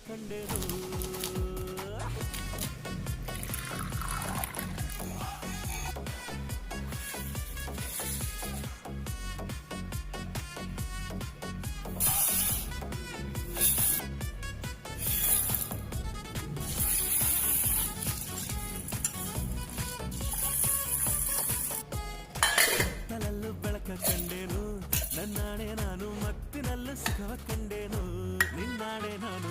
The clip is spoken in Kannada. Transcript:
ಕಂಡೇನು. ತಲಲ್ಲೂ ಬೆಳಕ ಕಂಡೇನು, ನನ್ನಾಣೆ ನಾನು ಮತ್ತಿನಲ್ಲೂ ಸುಖವ ಕಂಡೇನು. ನಿನ್ನಾಣೆ ನಾನು